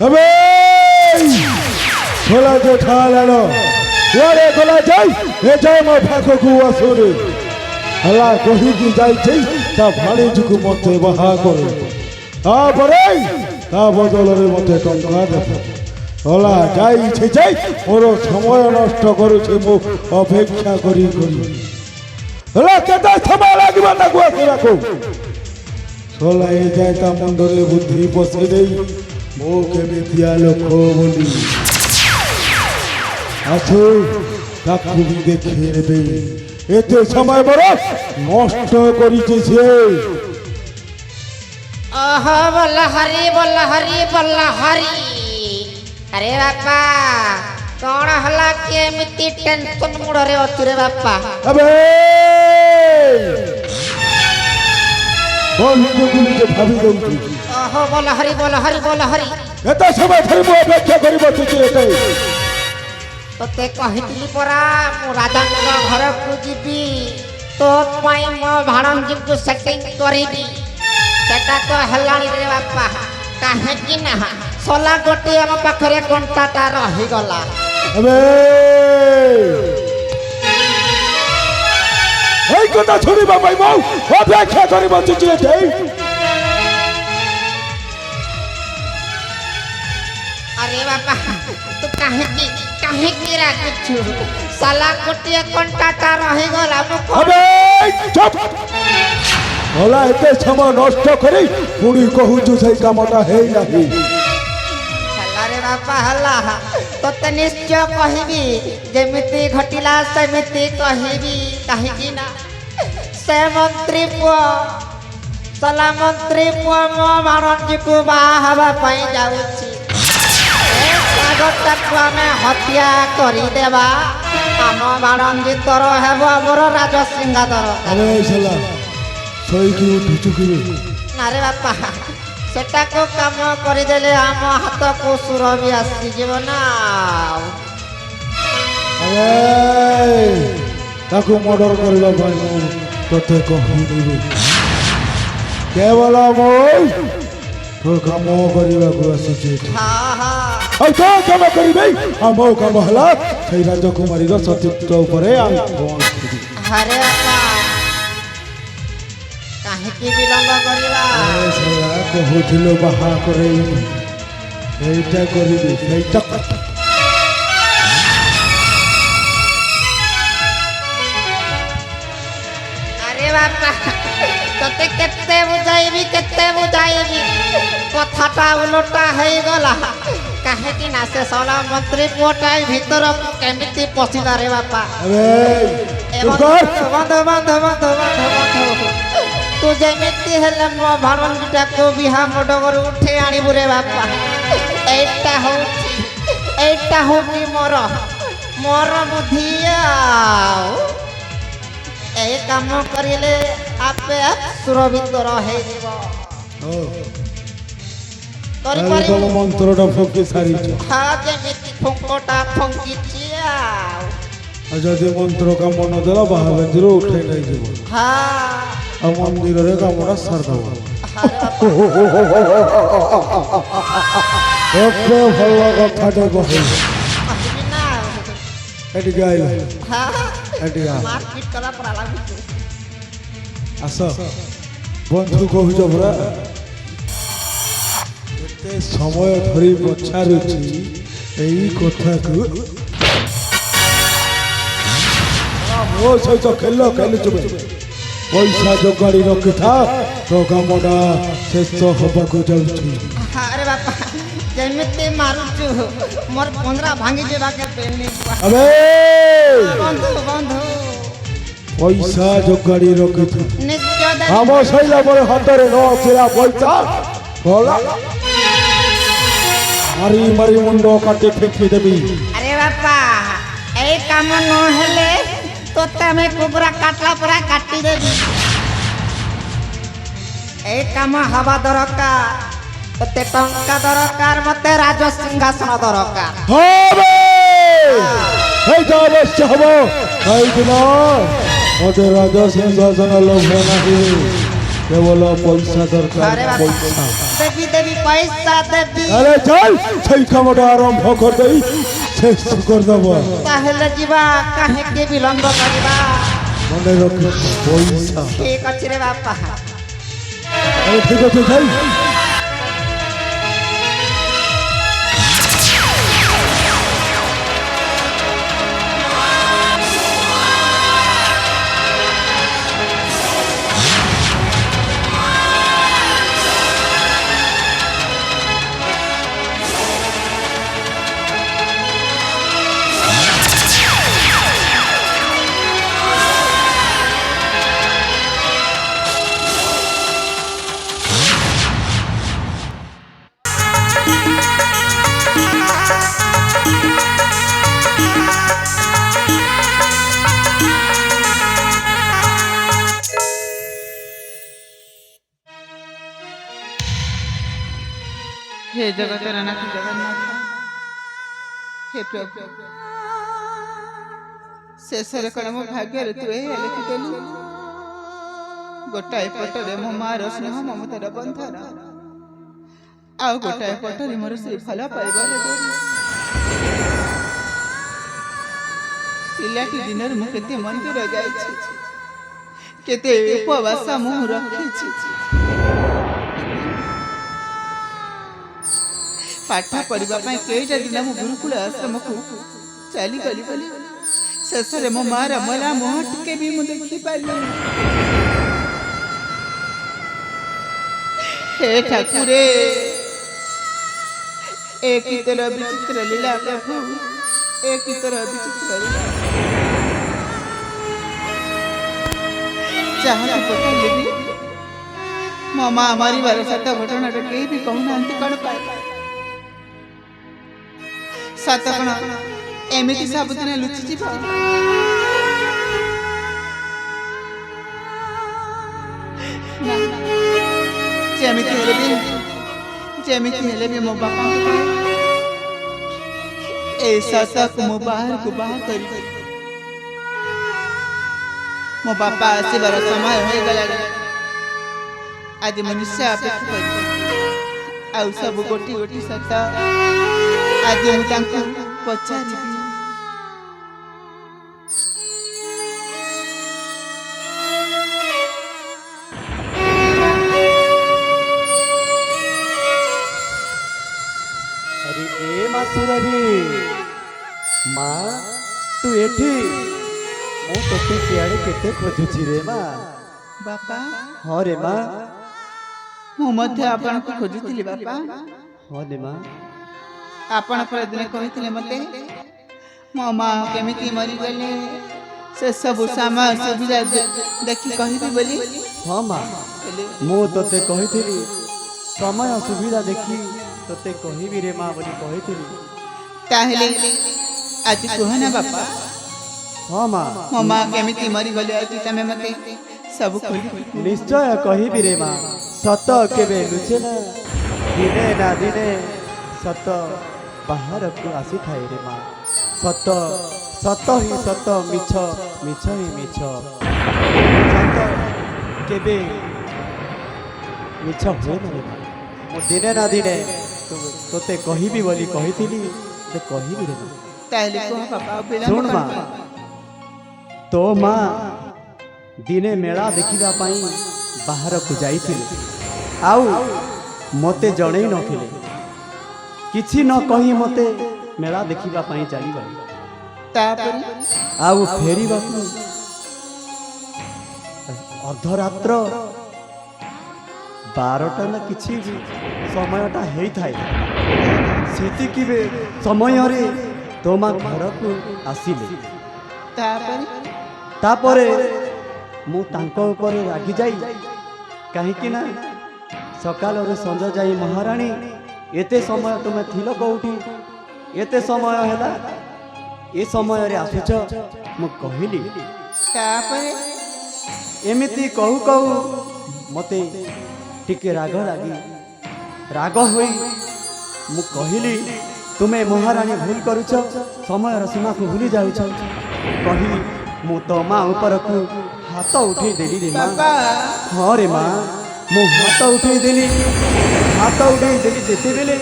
अबे खोला जो ठालानो ওরে গোলা যাই এ যাই মো ফাঁকু আসরে আলা কহি কি যাইছে তা ভাড়ি যুকু মতে বাহা করে তারপরে তা বদলরে মতে টঙ্কা দেব ওলা যাইছে যাই ওর সময় নষ্ট করছে মো অপেক্ষা করি করি ওলা কেটা সময় লাগবে না গোয়া রাখো ওলা এ যাই তা মন্ডরে বুদ্ধি বসে দেই মোকে মিথ্যা লক্ষ্য বলি আসো কাকু দেখে নেবে এতে সময় বড় নষ্ট করিছে সে ओहो बोला हरी बोला हरी बोला हरी अरे बापा कौन हला के एमती टेंशन मुड़रे अतुरे बापा अबे বন্ধু গুলি যে ভাবি দউছি ओहो बोला हरी बोला हरी बोला हरी এত সময় ধরে মো অপেক্ষা করিব তুই এটাই তোতে কহিলি পরা মু রাজাঙ্গ ঘরকু ଯିବି তো পাই মো ভাণঞ্জিକୁ সেটিং করিবি সেটা তো হেলানি রে বাপা কাহে কি না সলা গোটি ଆମ পাখরে ঘন্টাটা রহিগলা अबे এই কথা শুনিবা ভাই মো অপেক্ষা করিব তুই এটাই अरे बापा तू काहे की राखछु साला गोटिए घंटाटा रहिगला मु अबे चुप ওলা এতে সময় নষ্ট করে পুরি কহুছু সেই কামটা হেই নাহি साला रे बापा हल्ला तोते निश्चय कहिबी जेमिति घटिला सेमिति कहिबी काहे की ना से मंत्री पुआ साला मंत्री पुआ मो भाणजीକୁ बाहा हवा पई जाउछि कागजटाକୁ आमे हत्या करिदेबा आम भाणजी तोर हेब मोर राज सिंहादर আরে শালা সইকি উঠুছু কি আরে বাপা সেটাকে কাম করিদেলে আম হাতকু সুর বি আসিଯିବ না আরে তাকু মর্ডর করিবা পাই মু তোতে কহিদেবি কেবল মই তো কাম করিବାକୁ আসিছি হা হা আর তো কাম করিবে আমো কাম হলা সেই রাজকুমারীর সতীত্ব উপরে আমি পৌঁছ দিবি আরে বাপা কাহিকি বিলম্ব করিবা শালা কহুছিল বাহা করে এইটা করিবি সেইটা আরে বাপা তোতে কেতে বুঝাইবি কথাটা উল্টা হয়ে গলা কাহিকি না সে সলা মন্ত্রী পুটাই ভিতর কেমিতি পশিলা রে বাপা আরে এ চুপ কর বন্ধ বন্ধ বন্ধ বন্ধ বন্ধ তু যেমিতি হেলে মো ভাণঞ্জিটাକୁ বিহা মডগর উঠে আনিবু রে বাপা এইটা হউনি মোর বুদ্ধি এই কাম করিলে আপে সুরভিত রহিଯିব করি তাহলে পারি তো মন্ত্রটা ফকি সারিছ হা যেমিতি ফঙ্কটা ফঙ্কিছি আর যদি মন্ত্র কাম ন দেলা বাহা বেদির উঠাই নাই যাব হা আর মন্দিরের কামটা সার দেব এতে ভালো কথাটা কহে আসবি না এটি গাইল হা এটি গা মারপিট করা পড়া লাগুছে আস বন্ধু কহুছ পরা এতে সময় ধরি পছারুছি এই কথাকু ମୋ ସହିତ ଖେଳୁଛୁ ପଇସା ଯୋଗାଡ଼ି ରଖିଥା ତୋ କାମଟା ଶେଷ ହେବାକୁ ଯାଉଛି আরে বাপা যেমিতি মারুছু মোর 15 ভাঙি যাবাকে পেনি আবে বন্ধু বন্ধু ପଇସା ଯୋଗାଡ଼ି ରଖିଥା নিশ্চয় দেব ଆମ ସଇଲା ପରେ ହାତରେ ନ ଥିଲା ପଇସା ଗଲା ମାରି ମାରି ମୁଣ୍ଡ କାଟି ଫିକି ଦେବି আরে বাপা এই কাম ন হেলে তোতে আমি কুকুরা কাটলা পরা কাটি দেবি এই কাম হবা দরকার তোতে টঙ্কা দরকার মতে রাজ সিংহাসন দরকার হবে এইটা অবশ্য হব কাইদিন মতে রাজা সিংহাসন লোভ ନାହିଁ କେବଳ ପଇସା ଦରକାର ଆରେ ବାପା। ପଇସା देवी देवी पैसा देवी अरे चल সেই কামটা আরম্ভ কর দেই শেষ কর দেব তাহলে ଯିବା কাহেকে বিলম্ব କରିବା মনে রাখ পয়সা ঠিক আছে রে বাপা আরে ঠিক আছে যাই हे जगतर नाथ जगन्नाथ हे प्रभु शेषर कण मो भाग्य तु लिखिदेलु गोटाए पटरे मो मार स्नेह ममतार बंधन आउ गोटाए पटरे मोर श्रीफल पाइबार पिलाटी दिन मु केते मंदिर जाइछि केते उपवास मु रखिछि पाठ पढ़ा कईटा दिन मो गुरुकुल आश्रम को चली गली बोली शेष में मो मार मला मुह टिके भी मुझे देखी पारि हे ठाकुरे एक तरह विचित्र लीला प्रभु एक तरह विचित्र लीला जहाँ पकड़ भी मो माँ मारी बार सत घटना कहीं भी कहूना कौन पाए सतकण एमिति सबदिन लुचि जीव जेमिति हेले भी मो बापा ए सतक मो बाहर को बाहर करी मो बापा आसबार समय हो गला आज मनुष्य अपेक्षा कर आउ सब गोटी गोटी सत आज मुझे पचारि अरे ए मासुरारी माँ तू एठी मु तोते सियाड़े केते खोजुची रे माँ बापा हाँ रे माँ मु मध्य आपन को खोजुतिली बापा हाँ रे माँ आपण पर दिन कहिथिले मते मो माँ केमिति मरी गले से सब सामा सुविधा देखि कहिबी बोली हाँ माँ मु तोते कहिथिली समय सुविधा देखी तोते कहिबी रे माँ बोली कहिथिली ताहले आज कहना बापा हाँ माँ मो माँ केमिति मरी गले आज तमे मते सब खोली निश्चय कहिबी रे माँ सत केबे लुचे ना दिने ना दिने सत बाहर को आसी थाए रे माँ सत सत ही सत मिछ मिछ ही मिछ सत केबे मिछ हुए ना रे माँ मु दिने ना दिने तोते कहिबी बोली कहिथिली ते कहिबी रे माँ ताहले को बापा बेला सुन माँ तो माँ दिने मेला देखिबा पाई बाहर को जाइथिले आउ मते जणै नथिले किछि न कहि मते मेला देखिबा पाई चली गली तापर आउ फेरिबा अर्धरात्र 12टा ना किछि भी समयटा हेई थाए सेति समय रे तोमा घर को आसिले तापरे मु तांको ऊपर रागी जाई काहे ना सकाल रे संज जाई महारानी एते समय तुमे थिलो कोठी एते समय हैला ए समय रे आसुच मु कहिली तापरे एमिति कहू कहू मते टिके राग लागी राग होई मु कहिली तुमे महारानी भूल करूछ समय सीमा को भूली जाउछ कही मु तो माँ ऊपर को हाथ उठे देली रे माँ हाँ रे माँ ମୁଁ ହାତ ଉଠେଇଦେଲି ଯେତେବେଳେ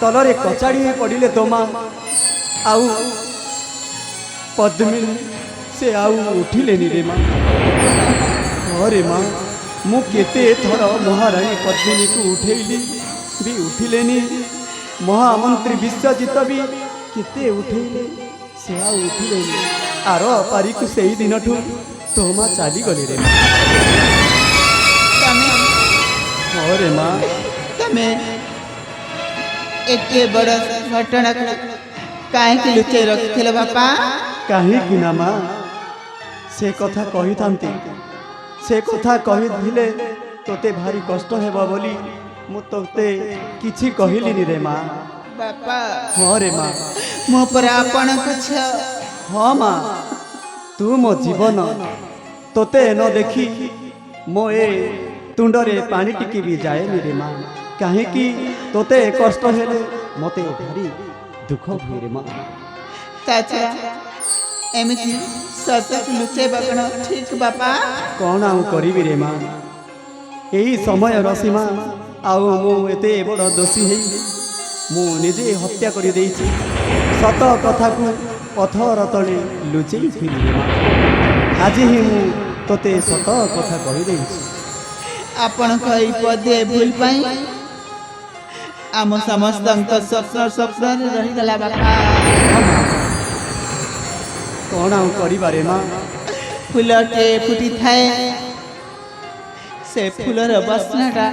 ତଳରେ କଚାଡ଼ି ହୋଇ ପଡ଼ିଲେ ତୋ ମା ଆଉ ପଦ୍ମିନୀ ସେ ଆଉ ଉଠିଲେନି ରେ ମା। ହଁ ରେ ମା, ମୁଁ କେତେ ଥର ମହାରାଣୀ ପଦ୍ମିନୀକୁ ଉଠେଇଲି ବି ଉଠିଲେନି, ମହାମନ୍ତ୍ରୀ ବିଶ୍ୱଜିତ ବି କେତେ ଉଠେଇଲେ ସେ ଆଉ ଉଠିଲେନି। ଆର ପାରିକୁ ସେଇ ଦିନଠୁ ତୋ ମା ଚାଲିଗଲେ ରେ ମା। ତମେ ହଁ ରେ ମା, ତମେ ଏତେ ବଡ଼ ଘଟଣାକୁ କାହିଁକି ଲୁଚେଇ ରଖିଥିଲ ବାପା? କାହିଁକି ନା ମା, ସେ କଥା କହିଥାନ୍ତି, ସେ କଥା କହିଥିଲେ ତୋତେ ଭାରି କଷ୍ଟ ହେବ ବୋଲି ମୁଁ ତୋତେ କିଛି କହିଲିନି ରେ ମା। ବାପା ହଁ ରେ ମା, ମୁଁ ପରା ଆପଣଙ୍କ ଝିଅ। ହଁ ମା, ତୁ ମୋ ଜୀବନ। ତୋତେ ନ ଦେଖି ମୋ ଏ ତୁଣ୍ଡରେ ପାଣି ଟିକେ ବି ଯାଏନି ରେ ମା। କାହିଁକି ତୋତେ କଷ୍ଟ ହେଲେ ମୋତେ ଭାରି ଦୁଃଖ ହୁଏ ରେ ମା। ତା ଛଡ଼ା ଏମିତି ସତକୁ ଲୁଚେଇବା କ'ଣ ଠିକ୍ ବାପା? କ'ଣ ଆଉ କରିବି ରେ ମା, ଏହି ସମୟର ସୀମା ଆଉ ମୁଁ ଏତେ ବଡ଼ ଦୋଷୀ ହେଇ ମୁଁ ନିଜେ ହତ୍ୟା କରିଦେଇଛି। ସତ କଥାକୁ ପଥର ତଳେ ଲୁଚେଇଥିଲି ରେ ମା। ଆଜି ହିଁ ମୁଁ ତୋତେ ସତ କଥା କହିଦେଇଛି। ଆପଣଙ୍କ ଏହି ପଦେ ଭୁଲ ପାଇଁ ଆମ ସମସ୍ତଙ୍କ ସ୍ୱପ୍ନରେ ରହିଗଲା ବାପା। କ'ଣ ଆଉ କରିବାରେ ମା। ଫୁଲଟେ ଫୁଟିଥାଏ, ସେ ଫୁଲର ବାସ୍ନାଟା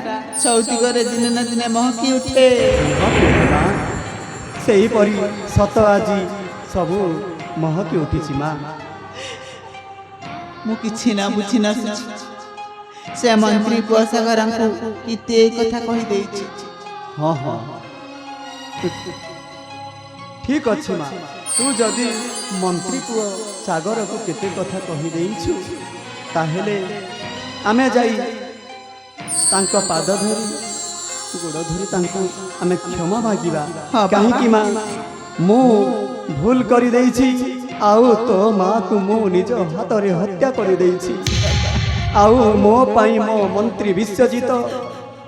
ଚୌତିକରେ ଦିନେ ନା ଦିନେ ମହକି ଉଠେ। ମା, ସେହିପରି ସତ ଆଜି ସବୁ ମହକି ଉଠିଛି ମା। ମୁଁ କିଛି ନା ବୁଝି ନ ସେ ମନ୍ତ୍ରୀ ପୁଅ ସାଗରଙ୍କୁ କେତେ କଥା କହିଦେଇଛି। ହଁ ହଁ, ଠିକ୍ ଅଛି ମା, ତୁ ଯଦି ମନ୍ତ୍ରୀ ପୁଅ ସାଗରକୁ କେତେ କଥା କହିଦେଇଛୁ, ତାହେଲେ ଆମେ ଯାଇ ତାଙ୍କ ପାଦ ଧରି ଗୋଡ଼ ଧରି ତାଙ୍କୁ ଆମେ କ୍ଷମା ମାଗିବା। ହଁ, କାହିଁକି ମା, ମୁଁ ଭୁଲ କରିଦେଇଛି ଆଉ ତୋ ମାକୁ ମୁଁ ନିଜ ହାତରେ ହତ୍ୟା କରିଦେଇଛି। ଆଉ ମୋ ପାଇଁ ମୋ ମନ୍ତ୍ରୀ ବିଶ୍ୱଜିତ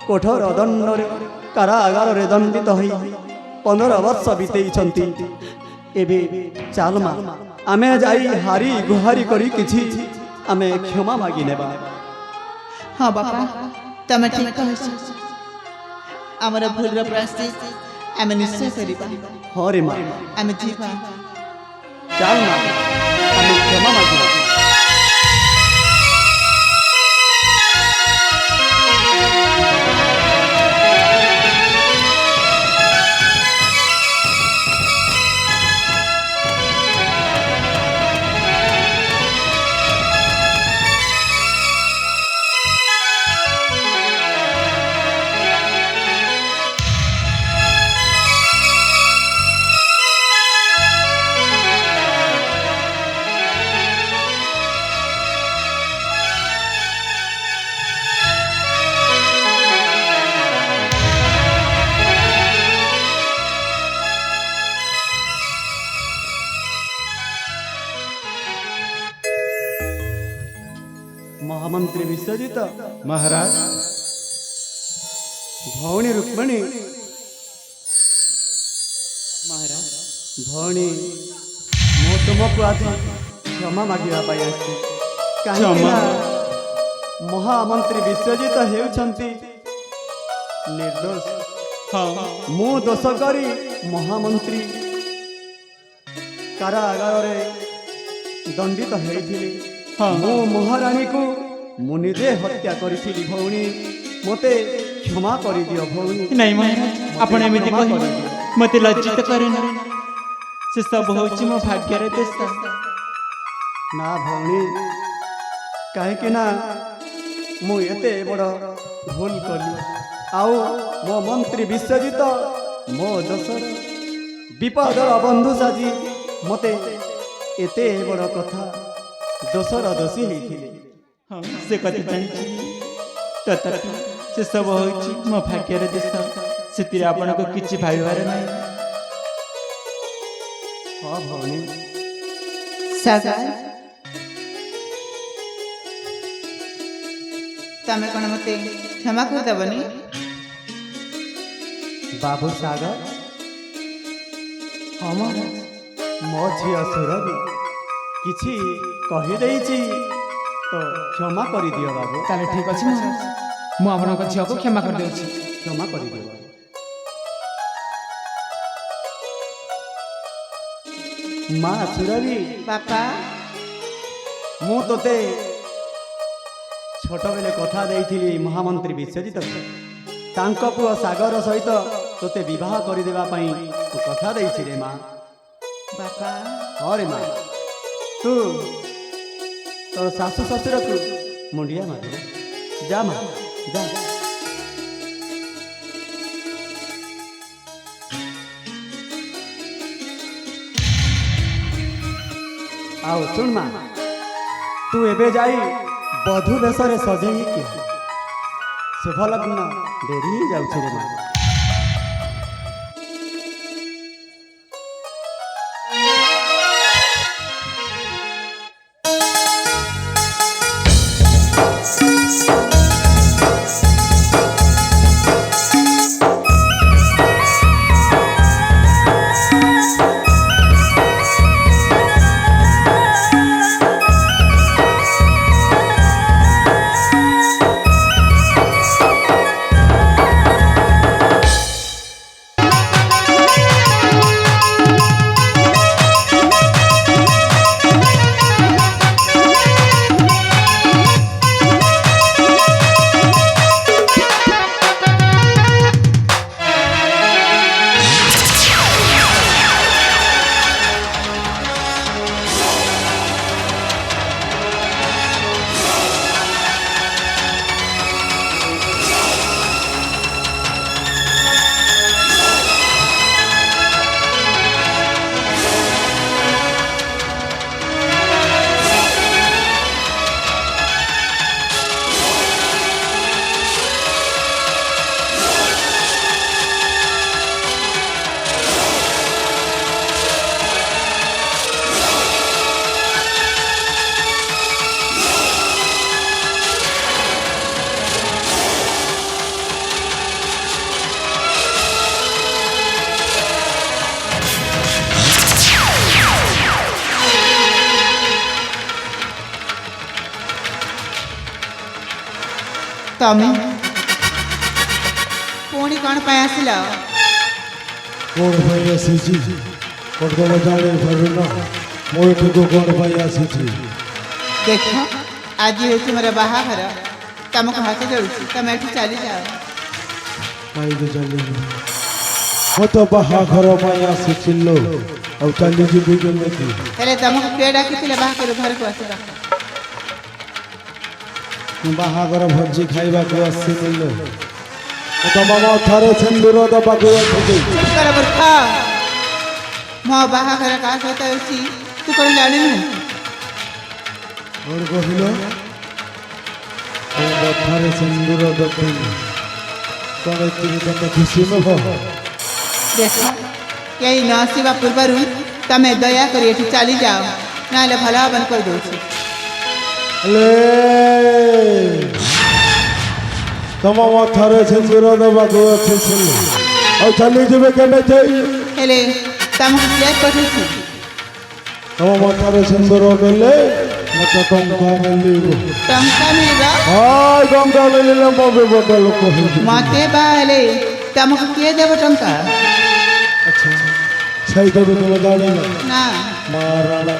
କଠୋର ଦଣ୍ଡରେ କାରାଗାରରେ ଦଣ୍ଡିତ ହୋଇ 15 ବର୍ଷ ବିତେଇଛନ୍ତି। ଏବେ ଚାଲ ମା, ଆମେ ଯାଇ ହାରି ଗୁହାରି କରି କିଛି ଆମେ କ୍ଷମା ମାଗି ନେବା। ହଁ ବାପା, ତମେ ଠିକ୍ କହିଛ। ଆମର ଭୁଲର ପ୍ରାୟଶ୍ଚିତ ଆମେ ନିଶ୍ଚୟ କରିବା। ହଁ ରେ ମା, ଆମେ ଯିବା। ଚାଲ ମା, ଆମେ କ୍ଷମା ମାଗିବା। ମହାମନ୍ତ୍ରୀ ବିଶ୍ୱଜିତ, ମହାରାଜ, ଭଉଣୀ ରୁକ୍ମିଣୀ, ଭଉଣୀ, ମୁଁ ତୁମକୁ ଆଜି କ୍ଷମା ମାଗିବା ପାଇଁ ଆସିଛି। କାହିଁକି ନା ମହାମନ୍ତ୍ରୀ ବିଶ୍ୱଜିତ ହେଉଛନ୍ତି ନିର୍ଦ୍ଦୋଷ। ମୁଁ ଦୋଷ କରି ମହାମନ୍ତ୍ରୀ କାରାଗାରରେ ଦଣ୍ଡିତ ହେଇଥିଲି। ମୁଁ ମହାରାଣୀକୁ ମୁଁ ନିଜେ ହତ୍ୟା କରିଥିଲି। ଭଉଣୀ, ମୋତେ କ୍ଷମା କରିଦିଅ ଭଉଣୀ। ନାଇଁ ମହାରାଜ, ଆପଣ ଏମିତି କ୍ଷମା କହିଲେ କରିଦିଅ। ମୋତେ ଲଜ୍ଜିତ କରେନି। ସେ ସବୁ ହେଉଛି ମୋ ଭାଗ୍ୟର ଦେଶ। ନା ଭଉଣୀ, କାହିଁକି ନା ମୁଁ ଏତେ ବଡ଼ ଭୁଲ କଲି ଆଉ ମୋ ମନ୍ତ୍ରୀ ବିଶ୍ୱଜିତ ମୋ ଦୋଷର ବିପଦର ବନ୍ଧୁ ସାଜି ମୋତେ ଏତେ ବଡ଼ କଥା ଦୋଷର ଦୋଷୀ ହେଇଥିଲେ। ହଁ, ସେ କଥା ଜାଣିଛି। ତଥାପି ସେ ସବୁ ହେଉଛି ମୋ ଭାଗ୍ୟର ଦେଶ। ସେଥିରେ ଆପଣଙ୍କୁ କିଛି ଭାବିବାର ନାହିଁ। ହଁ ଭଉଣୀ, ସାଗର, ତମେ କ'ଣ ମୋତେ କ୍ଷମା କରିଦେବନି? ବାବୁ ସାଗର ମୋ ଝିଅ ସୁରଭି କିଛି କହିଦେଇଛି ତ କ୍ଷମା କରିଦିଅ ବାବୁ। ତାହେଲେ ଠିକ ଅଛି ମହାରାଜ, ମୁଁ ଆପଣଙ୍କ ଝିଅକୁ କ୍ଷମା କରିଦେଉଛି। କ୍ଷମା କରିଦିଅ। ମା ସୁରଭି, ବାପା ମୁଁ ତୋତେ ଛୋଟବେଳେ କଥା ଦେଇଥିଲି ମହାମନ୍ତ୍ରୀ ବିଶ୍ୱଜିତ ତାଙ୍କ ପୁଅ ସାଗର ସହିତ ତୋତେ ବିବାହ କରିଦେବା ପାଇଁ ତୁ କଥା ଦେଇଛି ରେ ମା। ବାପା ହଁ ରେ ମା, ତୁ ତୋର ଶାଶୁ ଶ୍ୱଶୁରକୁ ମୁଣ୍ଡିଆ ମାରିବୁ। ଯା ମା ଯା। ଆଉ ଶୁଣ ମା, ତୁ ଏବେ ଯାଇ ବଧୂ ବେଶରେ ସଜେଇକି ଶୁଭ ଲଗ୍ନ ଡେରି ହେଇଯାଉଛି ରେ ମା। ତମେ ପୁଣି କ'ଣ ପାଇଁ ଆସିଲ? କଣ ପାଇଁ ଆସିଛି କଣ ତମେ ଜାଣିପାରୁନ ମୁଁ ଏଠିକୁ କଣ ପାଇଁ ଆସିଛି? ଦେଖ, ଆଜି ହେଉଛି ମୋର ବାହାଘର। ତମକୁ ହାତ ଯୋଡ଼ୁଛି, ତମେ ଏଠୁ ଚାଲିଯାଅ। କାହିଁକି ଚାଲିବି? ମୁଁ ତ ବାହାଘର ପାଇଁ ଆସିଛି ଲୋ, ଆଉ ଚାଲିଯିବି କେମିତି? ହେଲେ ତମକୁ କିଏ ଡାକିଥିଲେ ବାହାଘର ଘରକୁ ଆସିବା? ମୁଁ ବାହାଘର ଭୋଜି ଖାଇବାକୁ ଆସିନି ଲୋ, ମୁଁ ତମ ମଥାରେ ସିନ୍ଦୁର ଦେବାକୁ ଆସିଛି। ଚୁପ୍ କର ମୂର୍ଖ। ମୋ ବାହାଘର କାହା ସହିତ ହେଉଛି ତୁ କ'ଣ ଜାଣିନୁ? କଣ କହିଲ? ମୋ ମଥାରେ ସିନ୍ଦୁର ଦେବି କଣ ଏତିକି ତମେ ଖୁସି ନୁହ? ଦେଖ, କେହି ନ ଆସିବା ପୂର୍ବରୁ ତମେ ଦୟାକରି ଏଠି ଚାଲିଯାଅ, ନହେଲେ ଭଲ ହେବନି କହିଦେଉଛି। ହେଲେ ତମ ମଥାରେ ସିନ୍ଦୁର ଦେବାକୁ ଆସିଛି ଆଉ ଚାଲିଯିବେ କେମିତି? ହେଲେ ତମକୁ କିଏ ପଠେଇଛି? ତମ ମଥାରେ ସିନ୍ଦୁର ଦେଲେ ମତେ ଟଙ୍କା ମିଳିବ। ଟଙ୍କା ମିଳିବ? ହଁ, ଟଙ୍କା ମିଳିଲେ ମୋ ବିପଦ ଲୋକ ହେଇଯିବ। ମତେ ବାହା ହେଲେ ତମକୁ କିଏ ଦେବ ଟଙ୍କା? ସେଇଟା ବି ତମେ ଜାଣିନ? ନା। ମାରାଣା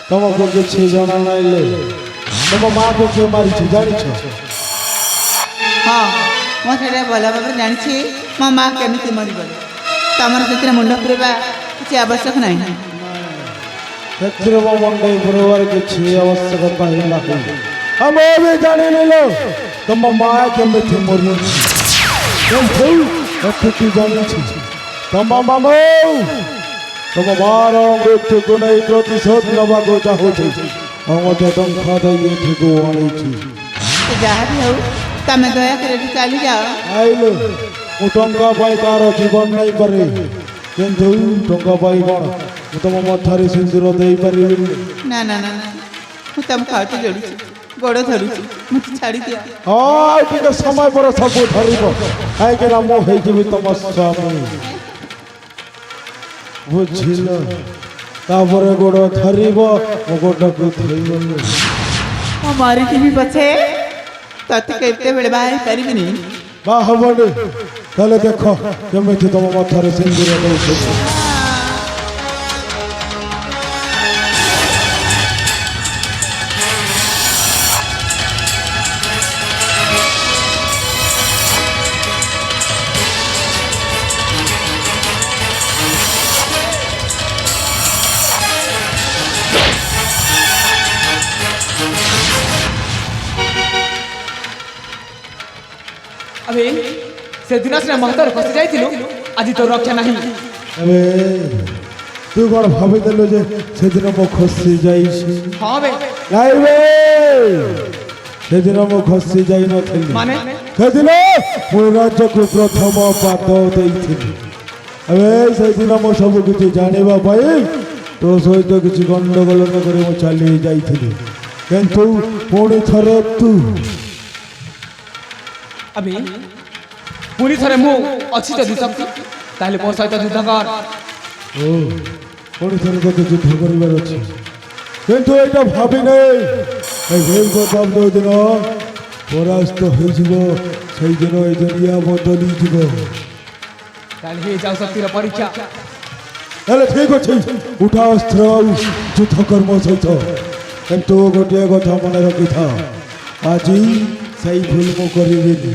ତମକୁ କିଛି ଜଣା ନାଇଲେ ତମ ମାଆକୁ କିଏ ମାରିଛି ଜାଣିଛ? ହଁ, ମୁଁ ସେଇଟା ଭଲ ଭାବରେ ଜାଣିଛି ମୋ ମା କେମିତି ମରିଗଲେ। ତମର ସେଥିରେ ମୁଣ୍ଡ ପୁରେଇବା କିଛି ଆବଶ୍ୟକ ନାହିଁ। ସେଥିରେ ମୋ ମଣ୍ଡେଇ ପୁରେଇବାର କିଛି ଆବଶ୍ୟକତା ହିଁ ନାହିଁ। ଆମେ ବି ଜାଣିନିଲୋ ତମ ମା କେମିତି ମରିଛି। ଏତିକି ଜାଣିଛି ତମ ମାମୁ ତମ ମାର ମୃତ୍ୟୁକୁ ନେଇ ପ୍ରତିଶୋଧ ନେବାକୁ ଚାହୁଁଛି ଆଉ ମୋତେ ଟଙ୍କା ଦେଇ ଏଠିକୁ ଆଣିଛି। ଯାହା ବି ହଉ, ତମେ ଦୟାକରି ଏଠି ଚାଲିଯାଅ। ଆଇଲେ ମୁଁ ଟଙ୍କା ପାଇଁ ତାର ଜୀବନ ନେଇପାରେ, କିନ୍ତୁ ଟଙ୍କା ପାଇଁ କ'ଣ ମୁଁ ତମ ମଥାରେ ସିନ୍ଦୁର ଦେଇପାରିବିନି। ନା ନା ନା ନା, ମୁଁ ତମକୁ ହାତ ଯୋଡ଼ୁଛି, ଗୋଡ଼ ଧରୁଛି ମୋତେ ଛାଡ଼ି ଦିଅ। ଆଉ ଟିକେ ସମୟ ପରେ ସବୁ ଧରିବ କାହିଁକିନା ମୁଁ ହେଇଯିବି ତମ ସ୍ୱାମୀ ବୁଝିଲ। ତାପରେ ଗୋଡ଼ ଧରିବ ମୋ ଗୋଡ଼କୁ ଧରିବ। ମୁଁ ମରିଯିବି ପଛେ ତତେ କେତେବେଳେ ବାହା ହେଇପାରିବିନି। ବା ହବନି ତାହେଲେ ଦେଖ କେମିତି ତମ ମଥାରେ ସିନ୍ଦୁର ଦଉଛନ୍ତି। আবে সেদিন সিনা মহতর ফসি যাইছিলু আজ তো রক্ষা নাই। ଏବେ ତୁ କ'ଣ ଭାବିଦେଲୁ ଯେ ସେଦିନ ମୁଁ ଖସି ଯାଇଛି? হ্যাঁ বে ନାଇଁ ବେ ସେଦିନ ମୁଁ ଖସି ଯାଇନଥିଲି। মানে ସେଦିନ ମୁଁ ରାଜ୍ୟକୁ ପ୍ରଥମ ପାଦ ଦେଇଥିଲି। ଏବେ ସେଦିନ ମୁଁ ସବୁ କିଛି ଜାଣିବା ପାଇଁ ତୋ ସହିତ କିଛି ଗଣ୍ଡଗୋଳ ନ କରି ମୁଁ ଚାଲି ଯାଇଥିଲି। କିନ୍ତୁ ପୁଣି ଥରେ ତୁ আবে পুনি থরে মু অছি যদি শক্তি তাহলে মো সহিত যুদ্ধ কর। ଓ ପୁଣି ଥରେ ତୋତେ ଯୁଦ୍ଧ କରିବାର ଅଛି। କିନ୍ତୁ ଏଇଟା ଭାବିନେ ଯୋଉଦିନ ପରାସ୍ତ ହୋଇଯିବ ସେଇଦିନ ଏ ଦୁନିଆ ବଦଳିଯିବ। তাহলে হয়ে যাও শক্তির পরীক্ষা। ହେଲେ ଠିକ ଅଛି ଉଠା ଅସ୍ତ୍ର ଆଉ ଯୁଦ୍ଧ କର୍ମ ସହିତ। କିନ୍ତୁ ଗୋଟିଏ କଥା ମନେ ରଖିଥା ଆଜି ସେଇ ଭୁଲ ମୁଁ କରିବିନି।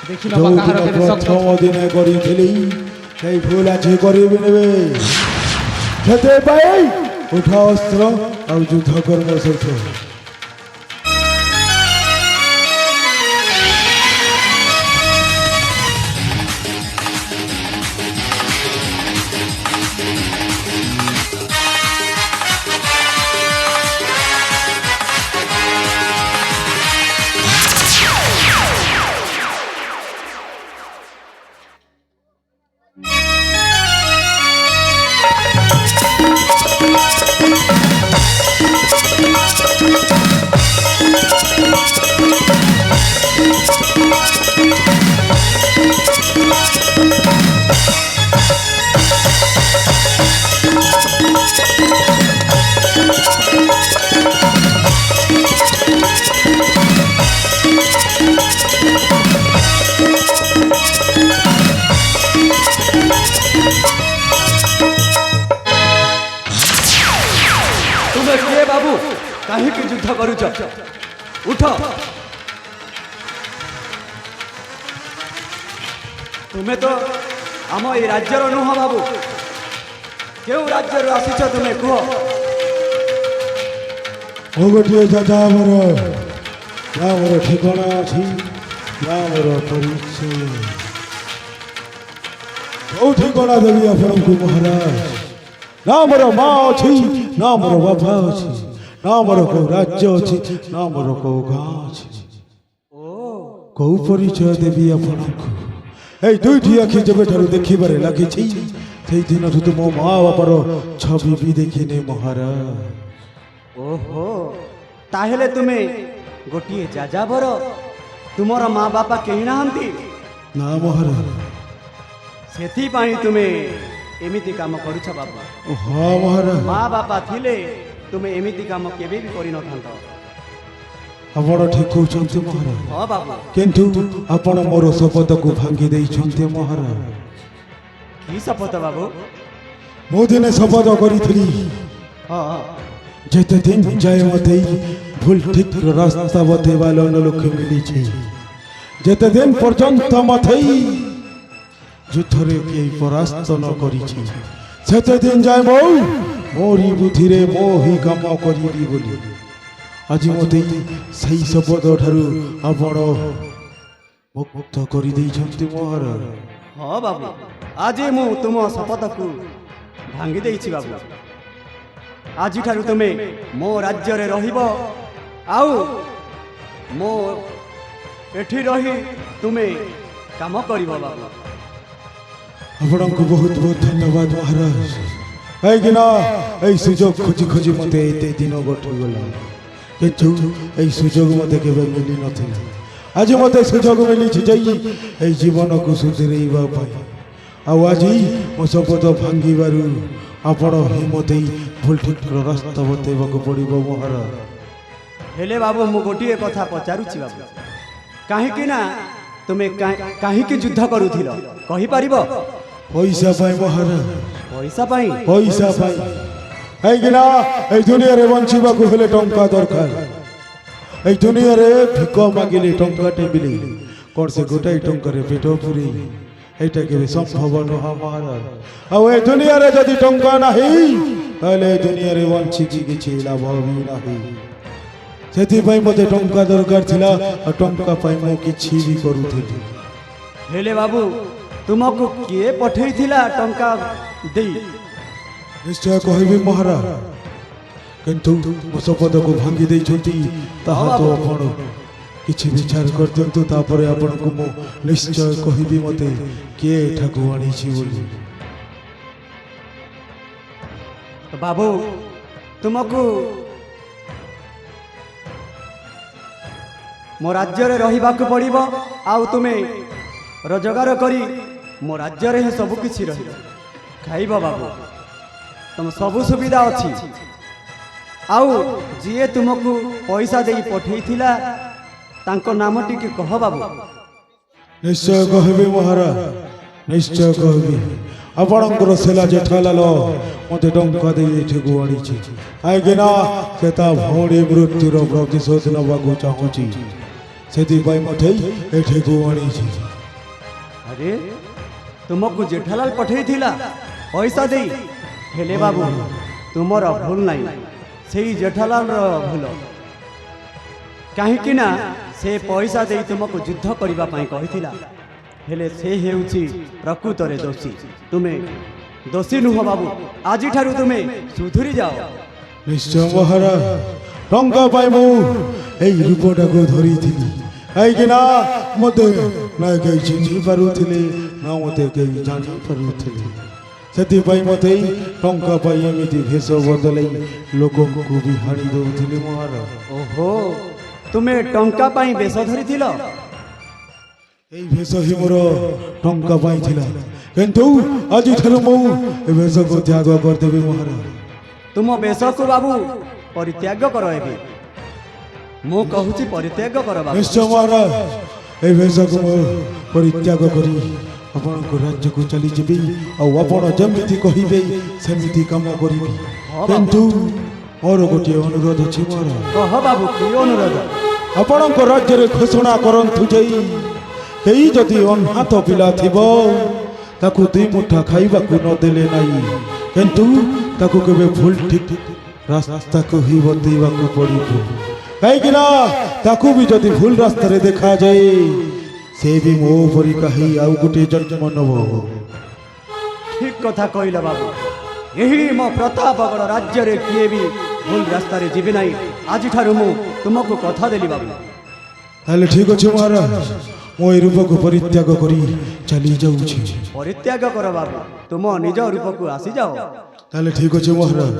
দেখি নবা কাহার ଯୋଉଦିନ কেবে শক্ত ପ୍ରଥମ ଦିନେ କରିଥିଲି ସେଇ ଭୁଲ ଆଜି କରିବିନି ବେ। ସେଥିପାଇଁ ଉଠା ଅସ୍ତ୍ର ଆଉ ଯୁଦ୍ଧ କର୍ମ ସହିତ। ତୁମେ କିଏ ବାବୁ? କାହିଁକି ଯୁଦ୍ଧ କରୁଛ? ଉଠ। ତୁମେ ତ ଆମ ଏଇ ରାଜ୍ୟର ନୁହଁ ବାବୁ। କେଉଁ ରାଜ୍ୟରୁ ଆସିଛ ତୁମେ କୁହ? ମୋ ଗୋଟିଏ ଜାଗା ଆମର ଆମର ଠିକଣା ଅଛି ଆମର ପରିଚୟ। କୋଉ ଠିକଣା ଦେବି ଆପଣଙ୍କୁ ମହାରାଜ? ନା ମୋର ମା ଅଛି ନା ମୋର ବାପା ଅଛି ନା ମୋର କୋଉ ରାଜ୍ୟ ଅଛି ନା ମୋର କୋଉ ଗାଁ ଅଛି। କୋଉ ପରିଚୟ ଦେବି ଆପଣଙ୍କୁ? ଏଇ ଦୁଇଟି ଆଖି ଯେବେଠାରୁ ଦେଖିବାରେ ଲାଗିଛି ସେଇଦିନଠୁ ତ ମୋ ମା ବାପାର ଛବି ବି ଦେଖିନି ମହାରାଜ। ଓହୋ, ତାହେଲେ ତୁମେ ଗୋଟିଏ ଯାଯାବର? ତୁମର ମା ବାପା କେହି ନାହାନ୍ତି? ନା ମହାରାଜ। ସେଥିପାଇଁ ତୁମେ ଏମିତି କାମ କରୁଛ ବାବୁ। ହଁ ମହାରାଜ। ମା ବାପା ଥିଲେ ତୁମେ ଏମିତି କାମ କେବେ ବି କରିନଥାନ୍ତ। ଆପଣ ଠିକ କହୁଛନ୍ତି ମହାରାଜ। ହଁ ବାବୁ। କିନ୍ତୁ ଆପଣ ମୋର ଶପଥକୁ ଭାଙ୍ଗି ଦେଇଛନ୍ତି ମହାରାଜ। କି ଶପଥ ବାବୁ? ମୁଁ ଦିନେ ଶପଥ କରିଥିଲି ହଁ ଯେତେ ଦିନ ଯାଏ ମତେ ଭୁଲ ଠିକ ରାସ୍ତା ବତେଇବା ଲୋକ ମିଳିଛି, ଯେତେ ଦିନ ପର୍ଯ୍ୟନ୍ତ ମତେ ଯୁଦ୍ଧରେ କେହି ପରାସ୍ତ ନ କରିଛି ସେତେ ଦିନ ଯାଏ ମୁଁ ମୋରି ବୁଦ୍ଧିରେ ମୋ ହିଁ କାମ କରିବି ବୋଲି ଆଜି ମତେ ସେଇ ଶପଥ ଠାରୁ ଆପଣ ମୁକ୍ତ କରିଦେଇଛନ୍ତି ମହାରାଜ। ହଁ ବାବୁ, ଆଜି ମୁଁ ତୁମ ଶପଥକୁ ଭାଙ୍ଗି ଦେଇଛି ବାବୁ। ଆଜିଠାରୁ ତୁମେ ମୋ ରାଜ୍ୟରେ ରହିବ ଆଉ ମୋ ଏଠି ରହି ତୁମେ କାମ କରିବ ବାବୁ। ଆପଣଙ୍କୁ ବହୁତ ବହୁତ ଧନ୍ୟବାଦ ମହାରାଜ। କାହିଁକି ନା ଏଇ ସୁଯୋଗ ଖୋଜି ଖୋଜି ମତେ ଏତେ ଦିନ ଗଠିଗଲା। কিন্তু এই সুযোগ মতে কেবে মিলি নଥିଲା আজ মতে সুযোগ মিলিছি যাই এই জীবনକୁ ସୁଧରେଇବା ପାଇଁ ଆଉ ଆଜି ମୋ ଶପଥ ଭାଙ୍ଗିବାରୁ ଆପଣ ହିଁ ମୋତେ ଭୁଲ ଠିକର ରାସ୍ତା ବତେଇବାକୁ ପଡ଼ିବ ମହାରାଜ। ହେଲେ ବାବୁ ମୁଁ ଗୋଟିଏ କଥା ପଚାରୁଛି ବାବୁ, କାହିଁକି ନା ତୁମେ କାହିଁକି ଯୁଦ୍ଧ କରୁଥିଲ କହିପାରିବ? ପଇସା ପାଇଁ ମହାରାଜ, ପଇସା ପାଇଁ? ପଇସା ପାଇଁ। କାହିଁକିନା এই ଦୁନିଆରେ ବଞ୍ଚିବାକୁ ହେଲେ ଟଙ୍କା ଦରକାର। এই ଦୁନିଆରେ ଭିକ ମାଗିଲେ ଟଙ୍କାଟେ ମିଳେ, କ'ଣ ସେ ଗୋଟାଏ ଟଙ୍କାରେ ପେଟ ପୁରେଇ এইটা কেবে সম্ভব নয় মহারাজ। ଆଉ এই ଦୁନିଆରେ ଯଦି ଟଙ୍କା ନାହିଁ ତାହେଲେ এই ଦୁନିଆରେ ବଞ୍ଚିକି କିଛି ଲାଭ ବି ନାହିଁ। ସେଥିପାଇଁ ମୋତେ ଟଙ୍କା ଦରକାର ଥିଲା ଆଉ ଟଙ୍କା ପାଇଁ ମୁଁ କିଛି ବି କରୁଥିଲି। ହେଲେ ବାବୁ ତୁମକୁ କିଏ ପଠେଇଥିଲା ଟଙ୍କା ଦେଇ? ନିଶ୍ଚୟ କହିବି ମହାରାଜ, କିନ୍ତୁ ମୋ ଶପଥକୁ ଭାଙ୍ଗି ଦେଇଛନ୍ତି ତାହା ତ ଆପଣ କିଛି ବିଚାର କରିଦିଅନ୍ତୁ, ତାପରେ ଆପଣଙ୍କୁ ମୁଁ ନିଶ୍ଚୟ କହିବି ମୋତେ କିଏ ଏଠାକୁ ଆଣିଛି ବୋଲି। ବାବୁ ତୁମକୁ ମୋ ରାଜ୍ୟରେ ରହିବାକୁ ପଡ଼ିବ, ଆଉ ତୁମେ ରୋଜଗାର କରି ମୋ ରାଜ୍ୟରେ ହିଁ ସବୁ କିଛି ରହିବ, ଖାଇବ ବାବୁ, ତୁମ ସବୁ ସୁବିଧା ଅଛି। ଆଉ ଯିଏ ତୁମକୁ ପଇସା ଦେଇ ପଠେଇଥିଲା ତାଙ୍କ ନାମ ଟିକେ କହ ବାବୁ। ନିଶ୍ଚୟ କହିବି ମହାରାଜ, ନିଶ୍ଚୟ କହିବି। ଆପଣଙ୍କର ସେଲା ଜେଠାଲାଲ ମୋତେ ଟଙ୍କା ଦେଇ ଏଠିକୁ ଆଣିଛି, କାହିଁକିନା ସେ ତା ଭଉଣୀ ମୃତ୍ୟୁର ପ୍ରତିଶୋଧ ନେବାକୁ ଚାହୁଁଛି, ସେଥିପାଇଁ ମୋତେ ଏଠିକୁ ଆଣିଛି। ଆରେ ତୁମକୁ ଜେଠାଲାଲ ପଠେଇଥିଲା ପଇସା ଦେଇ? ହେଲେ ବାବୁ ତୁମର ଭୁଲ ନାହିଁ, ସେଇ ଜେଠାଲାଲର ଭୁଲ। କାହିଁକି ନା ସେ ପଇସା ଦେଇ ତୁମକୁ ଯୁଦ୍ଧ କରିବା ପାଇଁ କହିଥିଲା, ହେଲେ ସେ ହେଉଛି ପ୍ରକୃତରେ ଦୋଷୀ। ତୁମେ ଦୋଷୀ ନୁହଁ ବାବୁ, ଆଜିଠାରୁ ତୁମେ ସୁଧୁରି ଯାଅ। ନିଶ୍ଚୟ ମହାରାଜ, ଟଙ୍କା ପାଇଁ ମୁଁ ଏଇ ରୂପଟାକୁ ଧରିଥିଲି, କାହିଁକିନା ମୋତେ ନା କେହି ଚିହ୍ନି ପାରୁଥିଲେ ନା ମୋତେ କେହି ଜାଣିପାରୁଥିଲେ, ସେଥିପାଇଁ ମୋତେ ଟଙ୍କା ପାଇଁ ଏମିତି ଭେଷ ବଦଳାଇ ଲୋକଙ୍କୁ ବି ହାଣି ଦେଉଥିଲି ମହାରାଜ। ଓହୋ, ତୁମେ ଟଙ୍କା ପାଇଁ ବେଶ ଧରିଥିଲ? এই ভেষ হি মোর টঙ্কা পাই ଥିଲା, কিন্তু ଆଜିଠାରୁ ମୁଁ ଏ ଭେଷକୁ ତ୍ୟାଗ କରିଦେବି ମହାରାଜ। ତୁମ ବେଶକୁ ବାବୁ ପରିତ୍ୟାଗ କର। ଏବେ ମୁଁ କହୁଛି ପରିତ୍ୟାଗ କର ବାବୁ। ନିଶ୍ଚୟ ମହାରାଜ, এই ଭେଷକୁ ମୁଁ ପରିତ୍ୟାଗ କରି ଆପଣଙ୍କ ରାଜ୍ୟକୁ ଚାଲିଯିବି, ଆଉ ଆପଣ ଯେମିତି କହିବେ ସେମିତି କାମ କରିବି, କିନ୍ତୁ ମୋର ଗୋଟିଏ ଅନୁରୋଧ ଅଛି ମହାରାଜ। କହ ବାବୁ, କି ଅନୁରୋଧ? ଆପଣଙ୍କ ରାଜ୍ୟରେ ଘୋଷଣା କରନ୍ତୁ ଯେ କେହି ଯଦି ଅନାଥ ପିଲା ଥିବ ତାକୁ ଦୁଇ ମୁଠା ଖାଇବାକୁ ନଦେଲେ ନାହିଁ, କିନ୍ତୁ ତାକୁ କେବେ ଭୁଲ ଠିକ ରାସ୍ତାକୁ ହିଁ ବତେଇବାକୁ ପଡ଼ିବ, କାହିଁକିନା ତାକୁ ବି ଯଦି ଭୁଲ ରାସ୍ତାରେ ଦେଖାଯାଏ ସେ ବି ମୋ ପରିକା ହିଁ ଆଉ ଗୋଟିଏ ଜନ୍ମ ନେବ। ଠିକ କଥା କହିଲ ବାବୁ, ଏହି ମୋ ପ୍ରତାପଗଡ଼ ରାଜ୍ୟରେ କିଏ ବି ଭୁଲ ରାସ୍ତାରେ ଯିବେ ନାହିଁ। ଆଜିଠାରୁ ମୁଁ ତୁମକୁ କଥା ଦେଲି ବାବୁ। ତାହେଲେ ଠିକ ଅଛି ମହାରାଜ, ମୁଁ ଏ ରୂପକୁ ପରିତ୍ୟାଗ କରି ଚାଲି ଯାଉଛି। ପରିତ୍ୟାଗ କର ବାବୁ, ତୁମ ନିଜ ରୂପକୁ ଆସିଯାଅ। ତାହେଲେ ଠିକ ଅଛି ମହାରାଜ।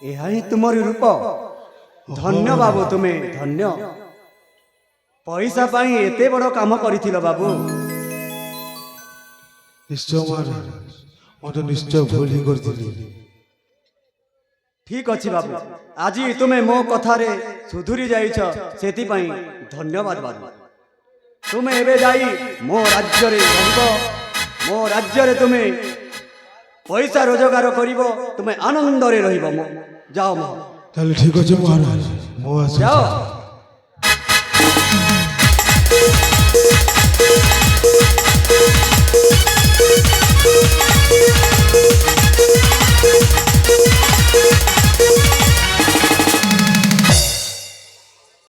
ଏହା ହିଁ ତୁମର ରୂପ। ଧନ୍ୟ ବାବୁ, ତୁମେ ଧନ୍ୟ। ପଇସା ପାଇଁ ଏତେ ବଡ଼ କାମ କରିଥିଲ ବାବୁ। ନିଶ୍ଚୟ ମହାରାଜ, ମୁଁ ତ ନିଶ୍ଚୟ ଭୁଲ ହିଁ କରିଥିଲି। ଠିକ ଅଛି ବାବୁ, ଆଜି ତୁମେ ମୋ କଥାରେ ସୁଧୁରି ଯାଇଛ, ସେଥିପାଇଁ ଧନ୍ୟବାଦ ବାବୁ। ତୁମେ ଏବେ ଯାଇ ମୋ ରାଜ୍ୟରେ ରହିବ, ମୋ ରାଜ୍ୟରେ ତୁମେ ପଇସା ରୋଜଗାର କରିବ, ତୁମେ ଆନନ୍ଦରେ ରହିବ। ଯାଅ ତାହେଲେ ଠିକ ଅଛି ମହାରାଜ, ମୁଁ ଆସୁଛି। ଯାଅ।